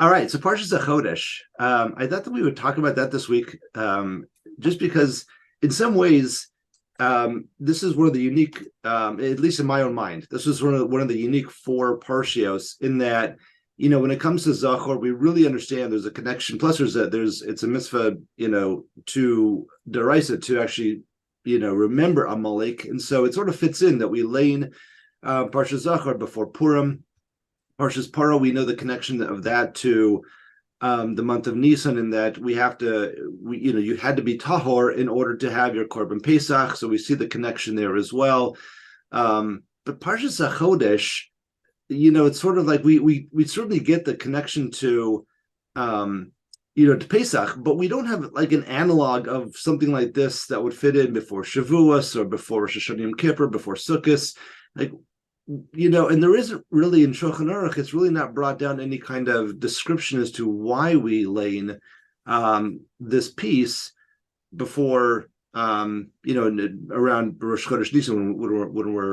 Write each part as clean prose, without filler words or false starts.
All right, so Parshas hachodesh. I thought that we would talk about that this week, just because, in some ways, this is one of the unique, at least in my own mind, this is one of the unique four parshios in that, when it comes to Zachor, we really understand there's a connection. Plus, it's a mitzvah, to derisa to actually, remember Amalek, and so it sort of fits in that we lane Parshas Zachor before Purim. Parshas Paro, we know the connection of that to the month of Nisan, in that you had to be tahor in order to have your korban Pesach. So we see the connection there as well. But Parshas hachodesh, it's sort of like we certainly get the connection to to Pesach, but we don't have like an analog of something like this that would fit in before Shavuos or before Rosh Hashanah Yom Kippur, before Sukkot. Like, and there isn't really in Shulchan Aruch, it's really not brought down any kind of description as to why we lane this piece before, around Rosh Chodesh Nisan when we're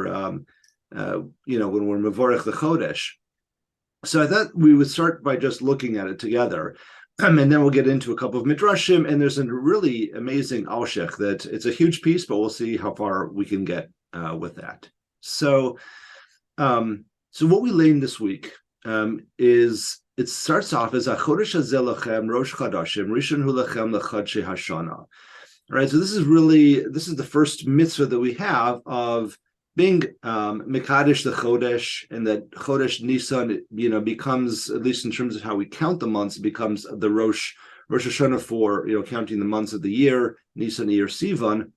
Mevorech the Chodesh. So I thought we would start by just looking at it together. And then we'll get into a couple of midrashim, and there's a really amazing alshech that it's a huge piece, but we'll see how far we can get with that. So what we learned this week is it starts off as hachodesh hazeh lachem rosh chadashim rishon hu lachem lechadshei hashana. All right, so this is the first mitzvah that we have of being mekadesh the chodesh, and that chodesh Nisan becomes, at least in terms of how we count the months, becomes the Rosh Hashanah for counting the months of the year, Nisan, Iyar, Sivan.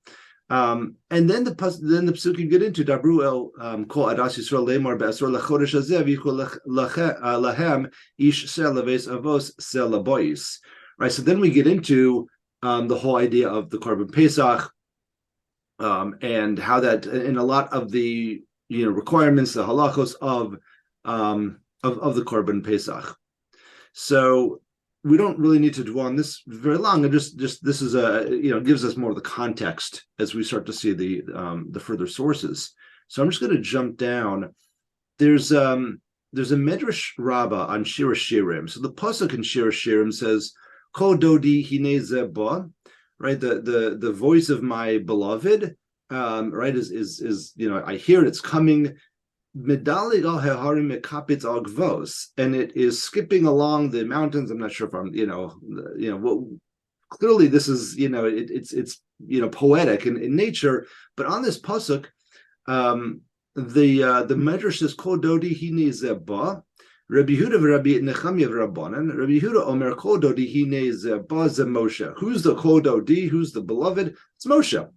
And then the psukim get into Dabru el kol adas Yisrael lemar be'asor lechodesh hazeh v'yichol lahem ish sel leves avos sel labois. Right, so then we get into the whole idea of the korban Pesach, and how that in a lot of the requirements, the halachos of the korban Pesach. So we don't really need to dwell on this very long. And just this is gives us more of the context as we start to see the further sources. So I'm just going to jump down. There's a Medrash Rabbah on Shir Shirim. So the pasuk in Shir Shirim says, "Kol dodi hine zeba," right? The voice of my beloved, right? Is I hear it's coming. Medalig al heharim mekapitz al gvos, and it is skipping along the mountains. I'm not sure if I'm, clearly this is, it's poetic in nature, but on this pasuk, the medrash says kol dodi hine zeba. Rabbi Yehuda v'Rabbi Nechemia v'Rabbanan. Rabbi Yehuda omer kol dodi hine zeba ze Moshe. Who's the kol dodi? Who's the beloved? It's Moshe.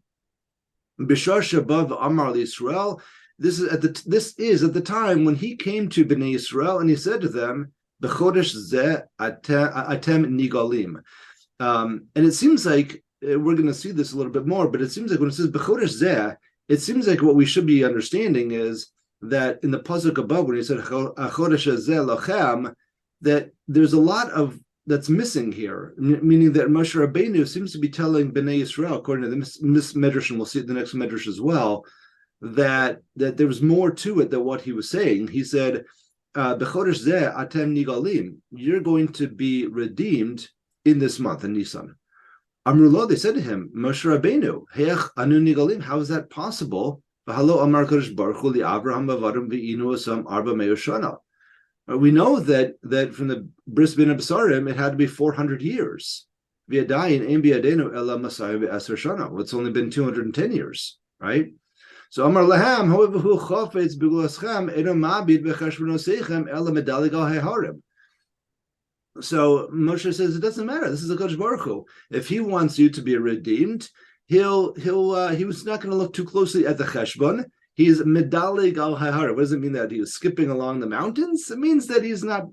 Bishar shabav amar Yisrael. This is at the time when he came to Bnei Yisrael and he said to them, "B'chodesh zeh atem nigalim." And it seems like we're going to see this a little bit more, but it seems like when it says "B'chodesh zeh," it seems like what we should be understanding is that in the pasuk above, when he said "Hachodesh zeh lachem," that there's a lot of that's missing here, meaning that Moshe Rabbeinu seems to be telling Bnei Yisrael, according to this medrash, and we'll see it in the next medrash as well, that there was more to it than what he was saying. He said, "B'chodesh zeh atem nigalim," you're going to be redeemed in this month, in Nisan. Amrulo, they said to him, Moshe Rabbeinu, Heach anu nigalim, how is that possible? V'halo amar Kadosh Baruch Hu li Avraham b'avadim v'inu asam arba me'o shana. We know that from the Bris bin Abasarim, it had to be 400 years. V'yadayin ein biyadenu ela masayim v'eser shana. It's only been 210 years, right? So Amar Laham, however, who chofetz b'gulaschem eno ma'abid b'cheshbonosechem ela medalig al heharim. So Moshe says it doesn't matter. This is a Kadosh Baruch Hu. If he wants you to be redeemed, he was not going to look too closely at the cheshbon. He's medalig al heharim. What does it mean that he was skipping along the mountains? It means that he's not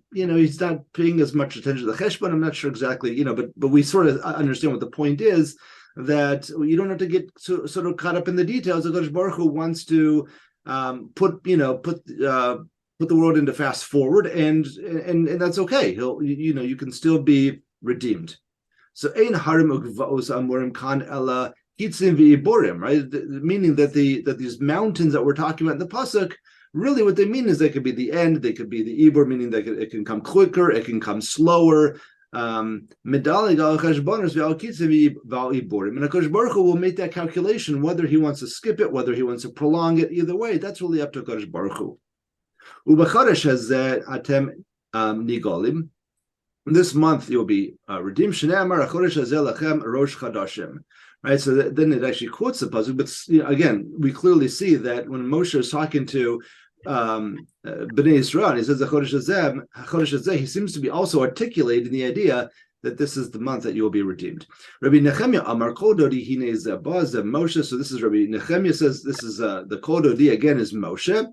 paying as much attention to the cheshbon. I'm not sure exactly, but we sort of understand what the point is. That you don't have to get sort of caught up in the details. The Kadosh Baruch Hu wants to put the world into fast forward, and that's okay. You can still be redeemed. So ein harim ugvaos amurim kan ela hitzim v'iborim, right? Meaning that these mountains that we're talking about in the pasuk Really, what they mean is they could be the end, they could be the ibur, meaning that it can come quicker, it can come slower. And Akash Baruch Hu will make that calculation, whether he wants to skip it, whether he wants to prolong it. Either way, that's really up to Akash Baruch Hu. Ubachadesh has atem nigolim. This month you'll be redeemed. Shneimar hachodesh hazeh lachem rosh chadashim. Right, so then it actually quotes the pasuk. But again, we clearly see that when Moshe is talking to Bnei Yisrael, he says hachodesh hazeh. He seems to be also articulating the idea that this is the month that you will be redeemed. Rabbi Nehemiah Amar Kol Dodi Hine Zebaz Moshe. So this is Rabbi Nehemiah says this is the Kol Dodi again is Moshe.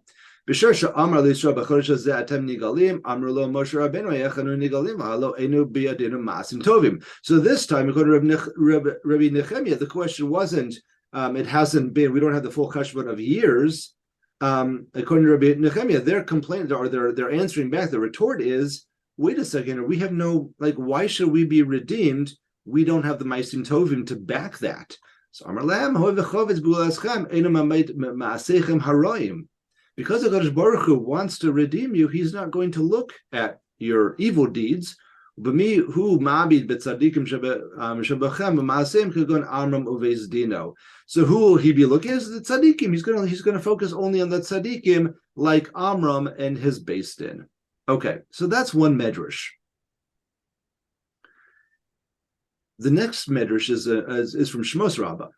B'shar Amar L'Yisrael b'chodesh hazeh atem nigalim Amar lo Moshe Rabbeinu hayachanu nigalim halo enu biyadinu maasim tovim. So this time, according to Rabbi Nehemiah, the question wasn't it hasn't been, we don't have the full cheshbon of years. According to Rabbi Nehemiah, their complaint or they're answering back. The retort is, wait a second, we have no, like, why should we be redeemed? We don't have the maasim tovim to back that. So Amar Lam hoy v'chovetz b'ulaschem enu ma'asechem haroyim. Because HaKadosh Baruch Hu wants to redeem you, he's not going to look at your evil deeds. So who will he be looking at? The tzaddikim. He's going to focus only on the tzaddikim, like Amram and his Beis Din. Okay, so that's one medrash. The next medrash is from Shmos Rabbah.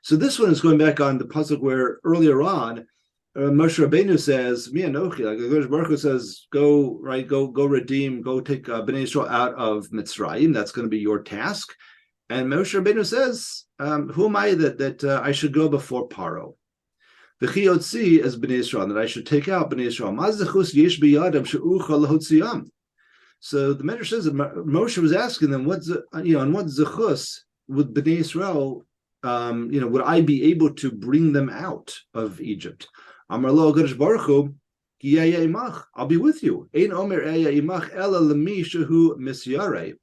So this one is going back on the pasuk where earlier on Moshe Rabbeinu says, "Mi anochi," like the Kodesh Baruch Hu says, "Go redeem, go take Bnei Yisrael out of Mitzrayim. That's going to be your task." And Moshe Rabbeinu says, "Who am I that I should go before Paro? V'chi yotzi as Bnei Yisrael, that I should take out Bnei Yisrael. Ma zechus yesh biyadam she'uchal lahotziam." So the Medrash says that Moshe was asking them, "What's on what zechus would Bnei Yisrael, would I be able to bring them out of Egypt?" Amar lo Kodesh Baruch Hu, I'll be with you. Ein omer imach ela lemi shehu misyarei.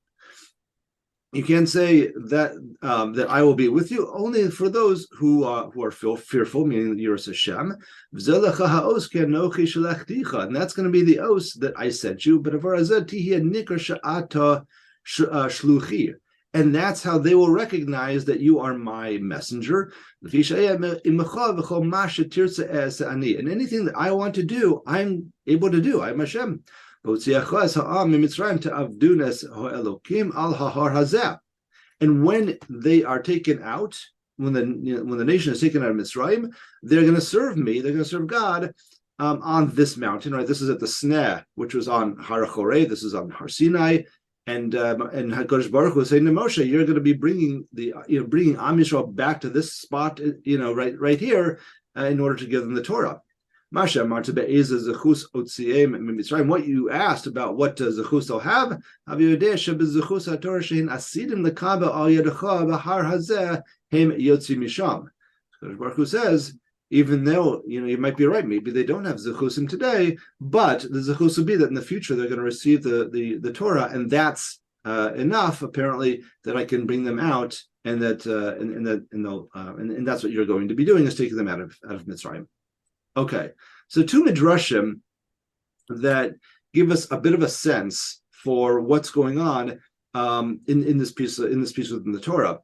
You can't say that I will be with you only for those who are fearful, meaning that you're Hashem. And that's going to be the os that I sent you. But and that's how they will recognize that you are my messenger. And anything that I want to do, I'm able to do. I'm Hashem. And when they are taken out, when the nation is taken out of Mitzrayim, they're going to serve me. They're going to serve God on this mountain. Right? This is at the Sneh, which was on Har Chorei. This is on Har Sinai. And HaKadosh Baruch Hu was saying to Moshe, "You're going to be bringing Am Yisrael back to this spot, right here, in order to give them the Torah." What you asked about what zechus they'll have, HaKadosh Baruch Hu says, even though you might be right, maybe they don't have zechusim today, but the zechus will be that in the future they're going to receive the Torah, and that's enough apparently that I can bring them out, and that and that's what you're going to be doing, is taking them out of Mitzrayim. Okay, so two midrashim that give us a bit of a sense for what's going on in this piece within the Torah.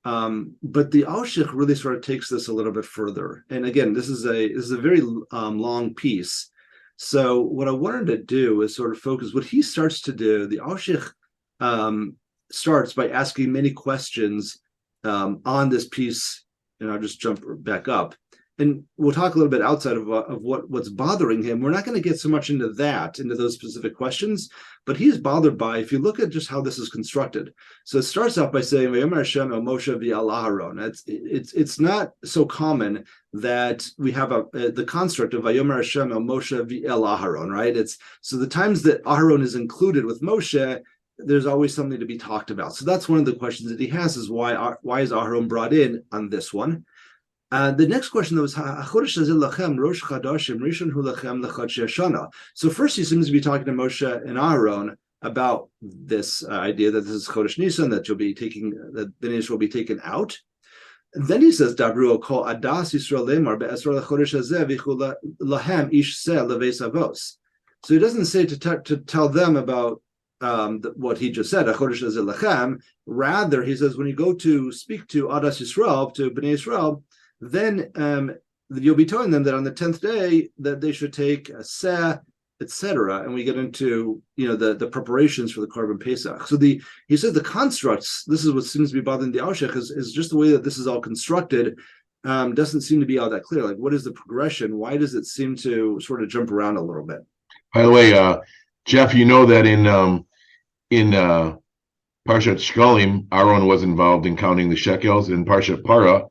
But the Alshich really sort of takes this a little bit further. And again, this is a very long piece. So what I wanted to do is sort of focus what he starts to do. The Alshich starts by asking many questions on this piece, and I'll just jump back up. And we'll talk a little bit outside of what's bothering him. We're not going to get so much into those specific questions, but he's bothered by, if you look at just how this is constructed. So it starts out by saying, "Vayomer Hashem el Moshe v'al Aharon." It's not so common that we have the construct of Vayomer Hashem el Moshe v'al Aharon, right? So the times that Aharon is included with Moshe, there's always something to be talked about. So that's one of the questions that he has, is why is Aharon brought in on this one? The next question though is hachodesh hazeh lachem rosh chadashim rishon hu lachem lechadshei shana. So first he seems to be talking to Moshe and Aaron about this idea that this is Chodesh Nisan, that Bnei Yisrael will be taken out. Then he says, Dabru kol adas Yisrael lemar be'esrol hachodesh hazeh v'chu lahem ish seh leveis avos. So he doesn't say to tell them about what he just said, hachodesh hazeh lachem. Rather, he says when you go to speak to adas Yisrael, to Bnei Yisrael, then you'll be telling them that on the 10th day that they should take a seh, etc. And we get into the preparations for the Korban Pesach. So he said the constructs. This is what seems to be bothering the Alshech is just the way that this is all constructed. Doesn't seem to be all that clear. Like, what is the progression? Why does it seem to sort of jump around a little bit? By the way, Jeff, you know that in Parshat Shkalim, Aaron was involved in counting the shekels. In Parshat Para,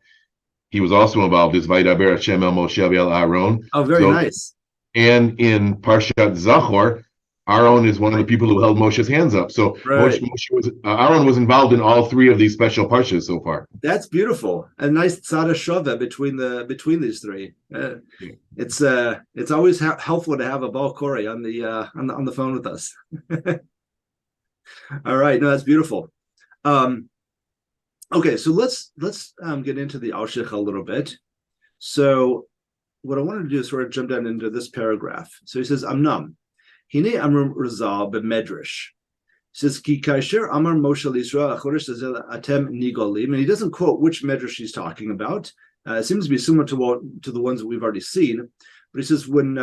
he was also involved as Vaidaber Hashem el Moshe el Aaron. Oh, very nice. And in Parshat Zachor, Aaron is one of the people who held Moshe's hands up. So right. Aaron was involved in all three of these special Parshas so far. That's beautiful. A nice tzara shava between these three. It's always helpful to have a Baal Korei on the phone with us. All right, no, that's beautiful. Okay, so let's get into the Alshich a little bit. So what I wanted to do is sort of jump down into this paragraph. So he says, Amnam, Hine Amr Razal B'Medrash. He says, Ki Kaisher Amar Moshe L'Yisrael Achodesh Atem Nigolim. And he doesn't quote which Medrash he's talking about. It seems to be similar to the ones that we've already seen. But he says, when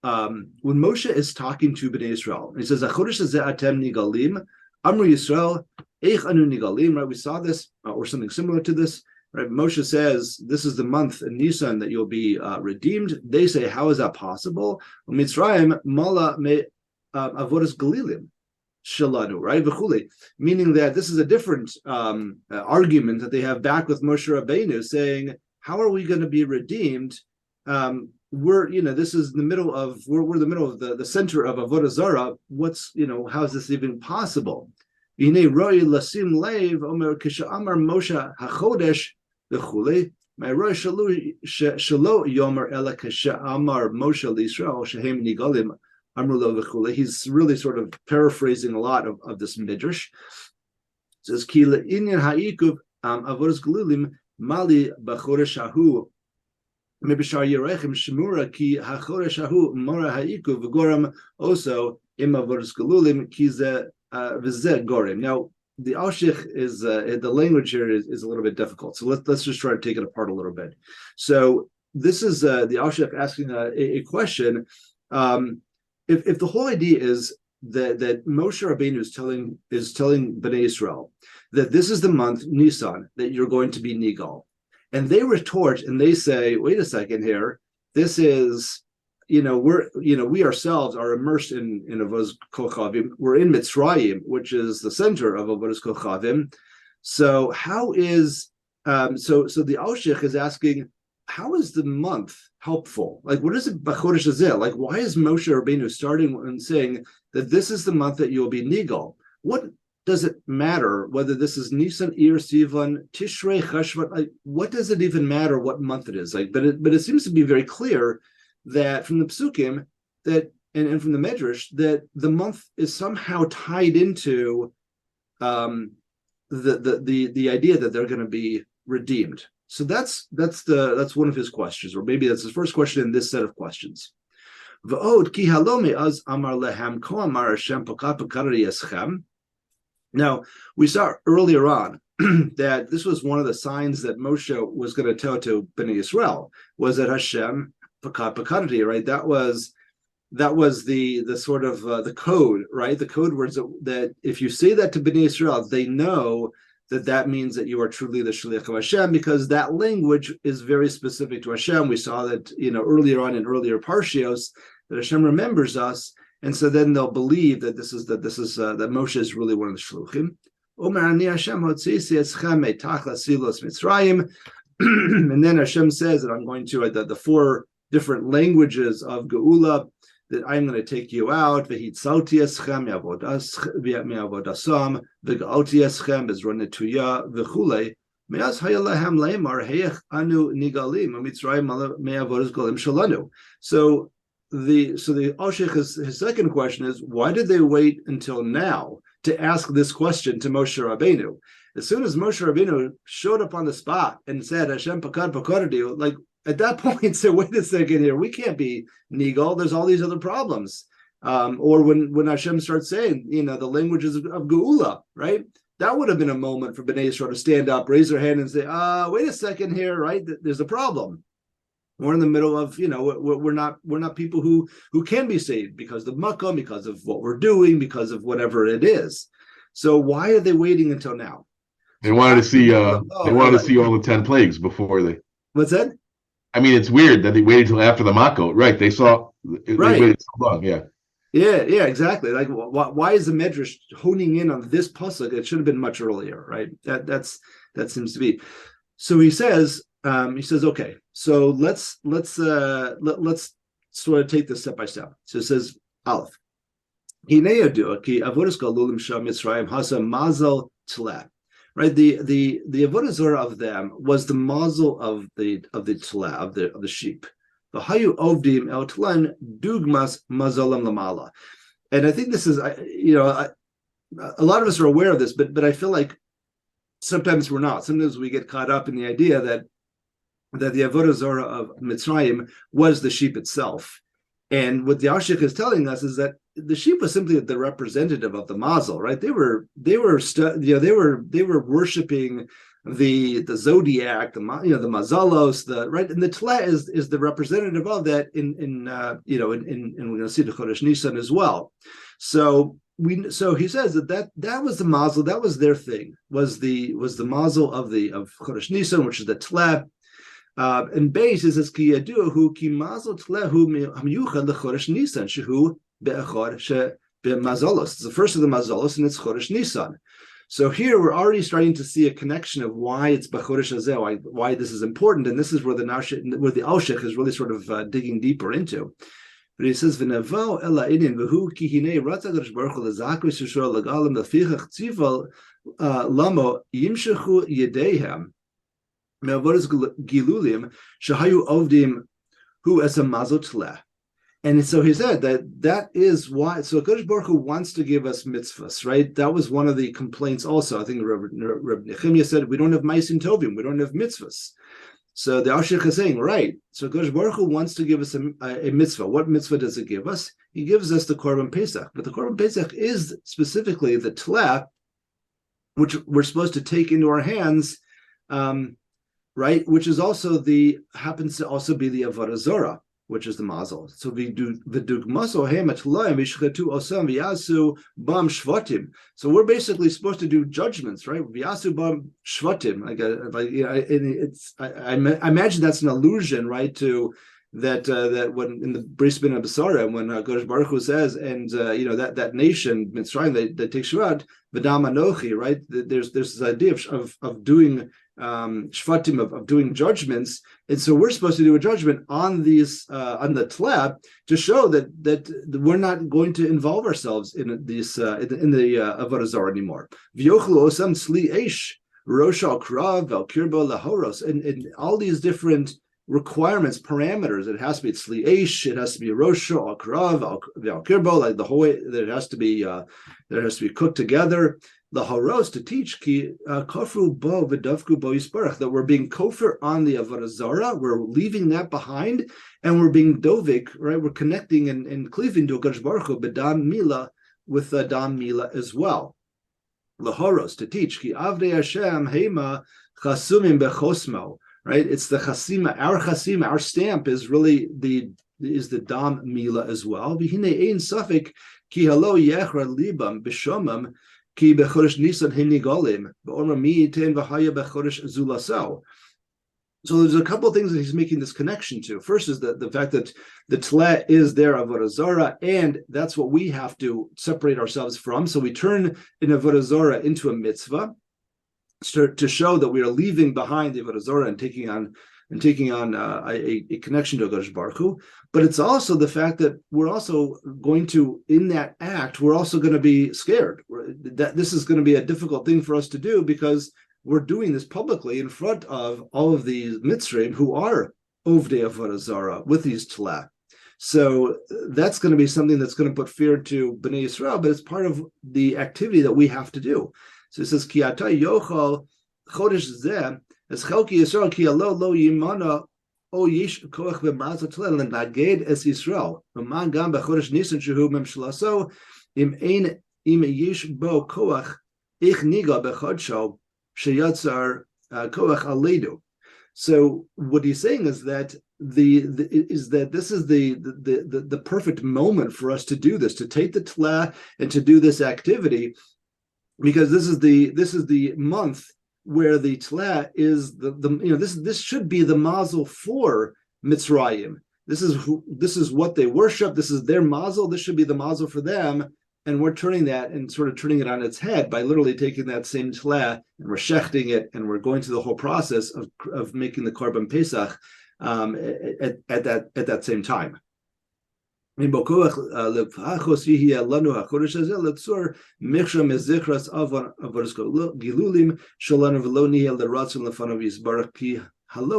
Moshe is talking to Bnei Israel, he says, Achodesh Atem Nigolim, Amr Yisrael, Eich Anu Nigolim, right? We saw this, or something similar to this. Right, Moshe says this is the month in Nisan that you'll be redeemed. They say, how is that possible? Mitzrayim mala me avodas galilim shalanu, right? V'chuli, meaning that this is a different argument that they have back with Moshe Rabbeinu, saying, how are we going to be redeemed? This is the middle of we're the middle of the center of avodah zara. How is this even possible? Ine roi lasim leiv omer kisha amar Moshe hachodesh. My Rosh Shalo Yomer Ela Kasha Amar Moshe L'Yisrael Shehem Nigalim Amrulo V'chule. He's really sort of paraphrasing a lot of this midrash. It says Ki le'inyan ha'ikuv avodas galulim mali b'chodesh hahu mebishar yerechem shemura ki hachodesh hahu mora ha'ikuv v'goram also im avodas galulim ki ze v'zeh gorim. Now, the Alshich is the language here is a little bit difficult. So let's just try to take it apart a little bit. So this is the Alshich asking a question. If the whole idea is that Moshe Rabbeinu is telling Bnei Israel that this is the month Nisan that you're going to be Nigal, and they retort and they say, wait a second here, this is. We ourselves are immersed in Avodas Kochavim. We're in Mitzrayim, which is the center of Avodas Kochavim. So how is so the Alshich is asking, how is the month helpful? Like, what is it B'chodesh Hazeh? Like, why is Moshe Rabbeinu starting and saying that this is the month that you'll be Nigal? What does it matter whether this is Nisan, Iyar, Sivan, Tishrei, Cheshvan? Like, what does it even matter what month it is? Like, but it seems to be very clear that from the Psukim that and from the Medrash that the month is somehow tied into the idea that they're going to be redeemed. So that's one of his questions, or maybe that's his first question in this set of questions. V'od ki halome az amar lehem ko amar Hashem pakad pakadari eschem. Now we saw earlier on that this was one of the signs that Moshe was going to tell to Bnei Israel was that Hashem pakadari, right? That was the sort of the code, right? The code words that if you say that to Bnei Israel, they know that means that you are truly the Shaliach of Hashem, because that language is very specific to Hashem. We saw that earlier on in earlier Parshios that Hashem remembers us, and so then they'll believe that that Moshe is really one of the Shluchim. Omer ani Hashem hotzisi eschem me'tach lasilos Mitzrayim, and then Hashem says that I'm going to the four different languages of Geula, that I'm going to take you out. V'hitzalti eschem mi'avodasam, v'ga'alti eschem bezronetuya v'chulei. Me'az hayalahem le'emar heich anu nigalim u'mitzrayim me'avodas golim shalanu. So the Alshich, his second question is, why did they wait until now to ask this question to Moshe Rabbeinu? As soon as Moshe Rabbeinu showed up on the spot and said, Hashem pakad, like at that point, said, wait a second here, we can't be Nigal. There's all these other problems. Or when Hashem starts saying, the languages of Geula, right? That would have been a moment for Bnei Yisrael to stand up, raise their hand, and say, wait a second here, right? There's a problem. We're in the middle of, we're not people who can be saved because of Makkah, because of what we're doing, because of whatever it is. So why are they waiting until now? They wanted to see all the 10 plagues before they. What's that? I mean, it's weird that they waited till after the Makkah, right? They waited so long, yeah. Yeah, exactly. Like, why is the Medrash honing in on this pasuk? It should have been much earlier, right? That seems to be. So he says, okay, so let's sort of take this step by step. So it says, Aleph, right? The avodah zarah of them was the mazel of the tla, of the sheep. The hayu ovdim el tlan dugmas mazalam lamala, and I think this is a lot of us are aware of this, but I feel like sometimes we're not. Sometimes we get caught up in the idea that the avodah zarah of Mitzrayim was the sheep itself, and what the Ashik is telling us is that the sheep was simply the representative of the mazel, right? They were worshiping the zodiac, the mazalos, right, and the tla is the representative of that in we're going to see the hachodesh Nisan as well. So he says that was the mazel, that was their thing, was the mazel of hachodesh Nisan, which is the tla. And base is ki yaduhu ki mazel tlehu hamyuchad lechodesh Nisan shehu be'achad she'bemazalos. It's the first of the mazalos, and it's chodesh Nisan. So here we're already starting to see a connection of why it's B'chodesh Hazeh, why this is important, and this is where the Alshich is really sort of digging deeper into. But he says, "V'navo ela inin v'hu ki hinei ratza Kadosh Baruch Hu lezakus Yisrael legalim lefichach tziva lamo yimshechu yedeihem me'avodas gilulim shehayu ovdim hu es a mazel tleh." And so he said that is why. So Kadosh Baruch Hu wants to give us mitzvahs, right? That was one of the complaints. Also, I think Reb Nehemiah said we don't have ma'asim tovim, we don't have mitzvahs. So the Ashik is saying, right? So Kadosh Baruch Hu wants to give us a mitzvah. What mitzvah does it give us? He gives us the Korban Pesach, but the Korban Pesach is specifically the tleh, which we're supposed to take into our hands, right? Which is also happens to also be the avodah zarah, which is the mazel. So we do the dugmaso hematloim vishchetu osam v'yasu bam shvatim. So we're basically supposed to do judgments, right? V'yasu bam shvatim. I imagine that's an allusion, right, to that when in the Bris Ben Abasara, when Kadosh Baruch Hu says, and that nation Mitzrayim, they take Shuvat v'dam anochi, right? There's this idea of doing shvatim, of doing judgments, and so we're supposed to do a judgment on these on the tleb to show that we're not going to involve ourselves in these in the avodah zarah anymore. V'yochlu osam tzli eish rosh al krav vel kirbo lahoros, and all these different requirements, parameters. It has to be tzli eish, it has to be rosh al krav vel kirbo, like the whole way that it has to be cooked together. The haros to teach ki kofru bo v'davku bo yisparach, that we're being kofir on the avodah zarah, we're leaving that behind, and we're being dovik, right? We're connecting and cleaving to Kadosh Baruch Hu b'dam mila, with dam mila as well. The haros to teach ki avdei Hashem heima chasumim bechosmo, right? It's the chasima, our stamp is really the dam mila as well. V'hinei ein safek ki halo yechra libam b'shomam ki bechodesh Nisan hinigolim be'orma mi ten v'haya bechodesh zulasau. So there's a couple of things that he's making this connection to. First is the fact that the tleh is their avodah zarah, and that's what we have to separate ourselves from. So we turn an avodah zarah into a mitzvah to show that we are leaving behind the avodah zarah and taking on a connection to Kadosh Baruch Hu. But it's also the fact that we're also going to, in that act, we're also going to be scared. That this is going to be a difficult thing for us to do, because we're doing this publicly in front of all of these Mitzrayim who are Ovdei Avodah Zarah with these Tlah. So that's going to be something that's going to put fear to Bnei Yisrael, but it's part of the activity that we have to do. So it says, Ki ata yochal chodesh zeh, es chelki Yisrael, ki alo lo yimana, o yish koach b'mazel tlel, l'naged es Yisrael. V'man gam b'chodesh Nisan shehu memshelaso, im yish bo koach, ich niga b'chodsho, sheyatzar koach aledu. So what he's saying is that this is the perfect moment for us to do this, to take the tla and to do this activity, because this is the month where the tla is this should be the mazel for Mitzrayim. This is what they worship. This is their mazel. This should be the mazel for them. And we're turning that and sort of turning it on its head by literally taking that same tla and we're shechting it, and we're going through the whole process of making the Korban Pesach at that same time. Hello,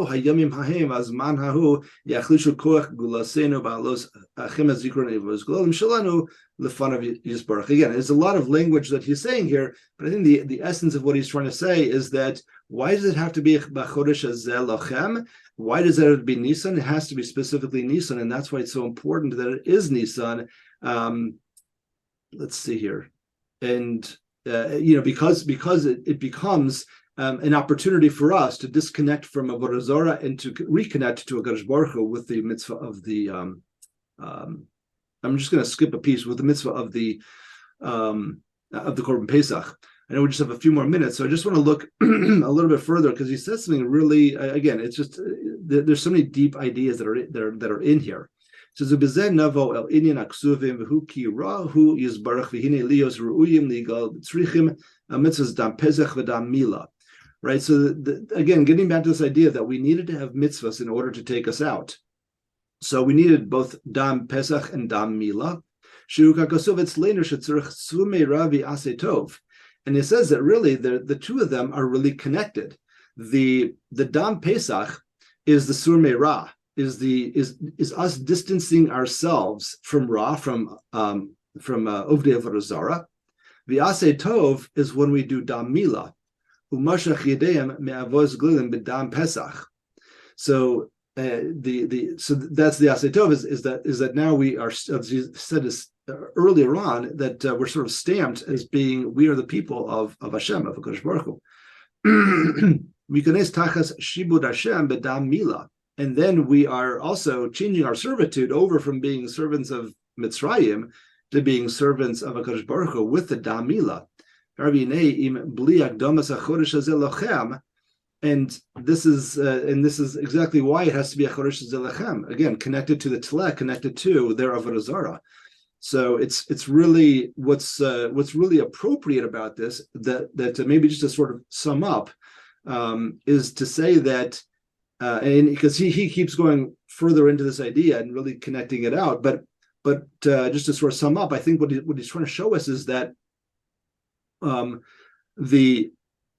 hayamim hahem azman hahu yachlishu koach gulasenu ba'alos achim azikron evos glolim shalanu lefanav yisbarach. Again, there's a lot of language that he's saying here, but I think the essence of what he's trying to say is that why does it have to be b'chodesh hazeh lachem? Why does it have to be Nisan? It has to be specifically Nisan, and that's why it's so important that it is Nisan. Let's see here, and because it becomes an opportunity for us to disconnect from Avodah Zarah and to reconnect to HaKadosh Baruch Hu with the mitzvah of the. I'm just going to skip a piece with the mitzvah of the Korban Pesach. I know we just have a few more minutes, so I just want to look a little bit further because he says something really. Again, it's just there's so many deep ideas that are in here. So Zubizeh Navo El Inyan Aksuvim V'Hu Ki Rahu Yizbarach V'Hine Lios Ru'uyim Ligal Tzrichim Mitzvahs Dam Pesach V'Dam Mila. Right. So again, getting back to this idea that we needed to have mitzvahs in order to take us out. So we needed both Dam Pesach and Dam Mila. And it says that really the two of them are really connected. The Dam Pesach is the Sur Meirah, is us distancing ourselves from Ra, from Ovdei Avodah Zarah. The Aseh Tov is when we do Dam Mila. Umashach Yedeim me'avoz glilim b'Dam Pesach. So so that's the Aseh Tov is that now we are, as you said earlier on, that we're sort of stamped as being, we are the people of Hashem, of HaKadosh Baruch Hu. Mikanes tachas shibud Hashem b'Dam Mila. And then we are also changing our servitude over from being servants of Mitzrayim to being servants of HaKadosh Baruch Hu with the Dam Mila. And this is exactly why it has to be a chodesh zelachem. Again, connected to the tleh, connected to their avodah zarah. So it's really what's really appropriate about this. That maybe just to sort of sum up is to say that, and because he keeps going further into this idea and really connecting it out. But just to sort of sum up, I think what he's trying to show us is that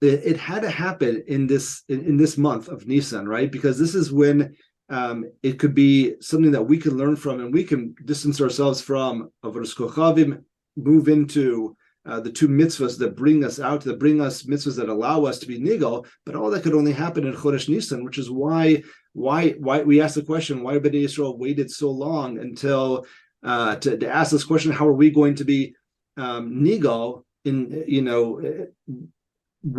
it had to happen in this month of Nisan, right? Because this is when it could be something that we can learn from, and we can distance ourselves from Avodas Kochavim, move into the two mitzvahs that bring us mitzvahs that allow us to be nigal. But all that could only happen in Chodesh Nisan, which is why we ask the question, why Bnei Yisrael waited so long until to ask this question, how are we going to be nigal?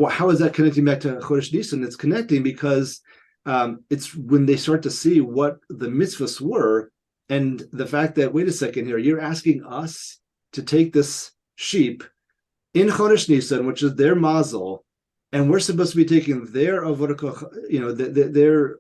How is that connecting back to Chodesh Nisan? It's connecting because it's when they start to see what the mitzvahs were, and the fact that, wait a second here, you're asking us to take this sheep in Chodesh Nisan, which is their mazel, and we're supposed to be taking their avodah, their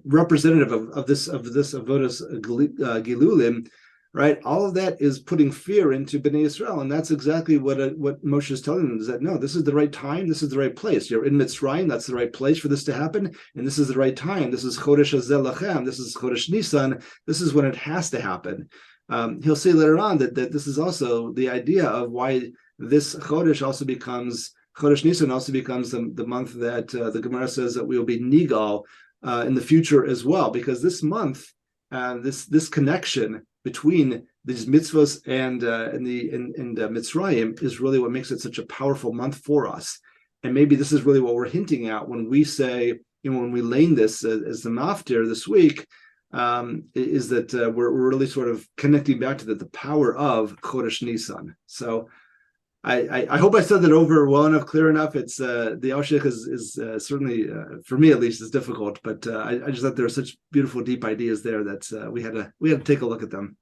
representative of this avodas gilulim. Right, all of that is putting fear into Bnei Yisrael, and that's exactly what Moshe is telling them: is that no, this is the right time, this is the right place. You're in Mitzrayim, that's the right place for this to happen, and this is the right time. This is Chodesh Hazeh Lachem, this is Chodesh Nisan. This is when it has to happen. He'll say later on that this is also the idea of why this Chodesh also becomes Chodesh Nisan, also becomes the month that the Gemara says that we will be nigal in the future as well, because this month, this connection between these mitzvahs and Mitzrayim is really what makes it such a powerful month for us. And maybe this is really what we're hinting at when we say, when we lane this as the maftir this week, is that we're really sort of connecting back to the power of Chodesh Nisan. So I hope I said that over well enough, clear enough. It's the Alshich is certainly for me at least is difficult, but I just thought there were such beautiful, deep ideas there that we had to take a look at them.